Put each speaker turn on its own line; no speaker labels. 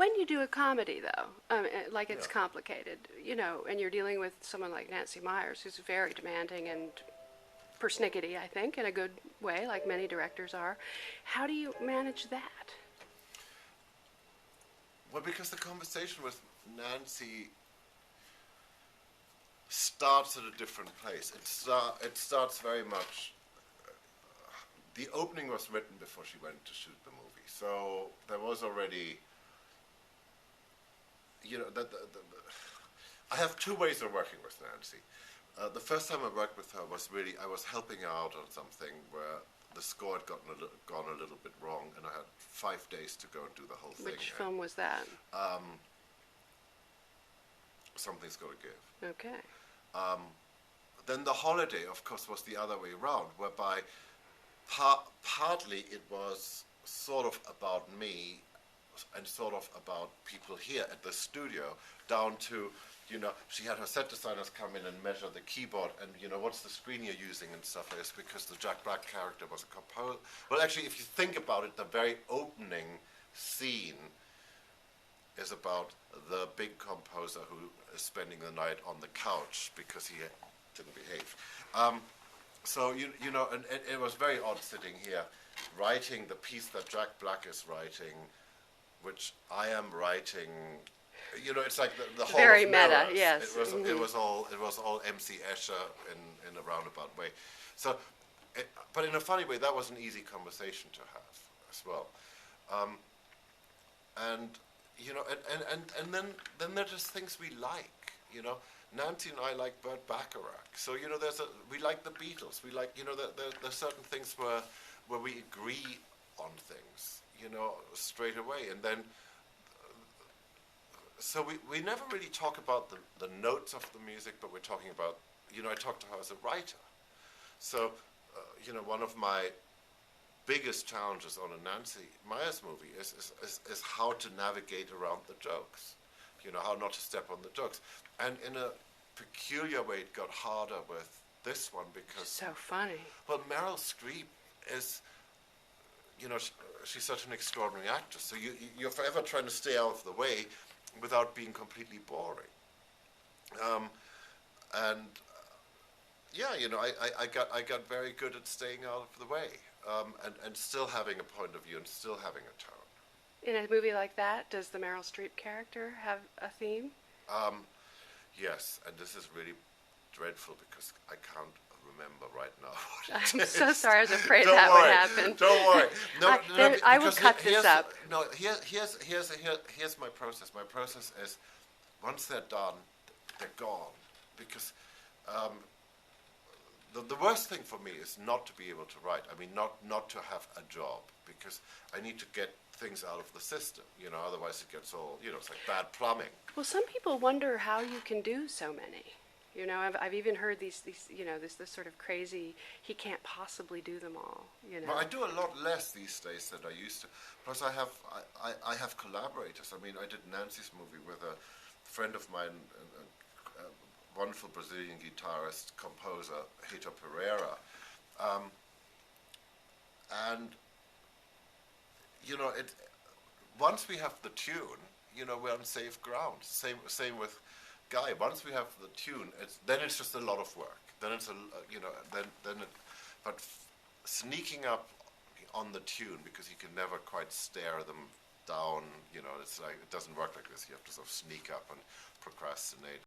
when you do a comedy, though, like it's
Yeah.
complicated, and you're dealing with someone like Nancy Meyers, who's very demanding and persnickety, I think, in a good way, like many directors are. How do you manage that?
Well, because the conversation with Nancy starts at a different place. It starts very much. The opening was written before she went to shoot the movie, so there was already. I have two ways of working with Nancy. The first time I worked with her was really I was helping out on something where the score had gone a little bit wrong, and I had 5 days to go and do the whole thing.
Which film was that?
Something's got to give.
Okay.
Then the holiday, of course, was the other way around, whereby partly it was sort of about me and sort of about people here at the studio, down to, she had her set designers come in and measure the keyboard and, what's the screen you're using and stuff is because the Jack Black character was a composer. Well, actually, if you think about it, the very opening scene is about the big composer who is spending the night on the couch because he didn't behave. So, and it was very odd sitting here, writing the piece that Jack Black is writing, which I am writing. It's like the whole
very
of
meta,
mirrors.
yes.
It was all MC Escher in a roundabout way. So, but in a funny way, that was an easy conversation to have as well. And then there are just things we like. Nancy and I like Burt Bacharach. So we like the Beatles. We like there's certain things where we agree on things. Straight away, and then. So we never really talk about the notes of the music, but we're talking about, I talk to her as a writer. So, one of my biggest challenges on a Nancy Meyers movie is how to navigate around the jokes, how not to step on the jokes. And in a peculiar way, it got harder with this one because...
So funny.
Well, Meryl Streep is... she's such an extraordinary actress. So you're forever trying to stay out of the way without being completely boring. I got very good at staying out of the way and still having a point of view and still having a tone.
In a movie like that, does the Meryl Streep character have a theme?
Yes, and this is really dreadful because I can't remember right now what
I'm
it
so
is.
sorry. I was afraid
Don't
that
worry,
would happen.
Don't worry. No,
I will cut this up.
No, here's my process. My process is once they're done, they're gone. Because the worst thing for me is not to be able to write. I mean, not to have a job, because I need to get things out of the system. Otherwise it gets all, it's like bad plumbing.
Well, some people wonder how you can do so many. I've even heard these this sort of crazy, he can't possibly do them all,
Well, I do a lot less these days than I used to. Plus I have collaborators. I mean, I did Nancy's movie with a friend of mine, a wonderful Brazilian guitarist, composer, Hito Pereira. Once we have the tune, we're on safe ground. Same with Guy. Once we have the tune, then it's just a lot of work. Then it's but sneaking up on the tune, because you can never quite stare them down. It's like it doesn't work like this. You have to sort of sneak up and procrastinate.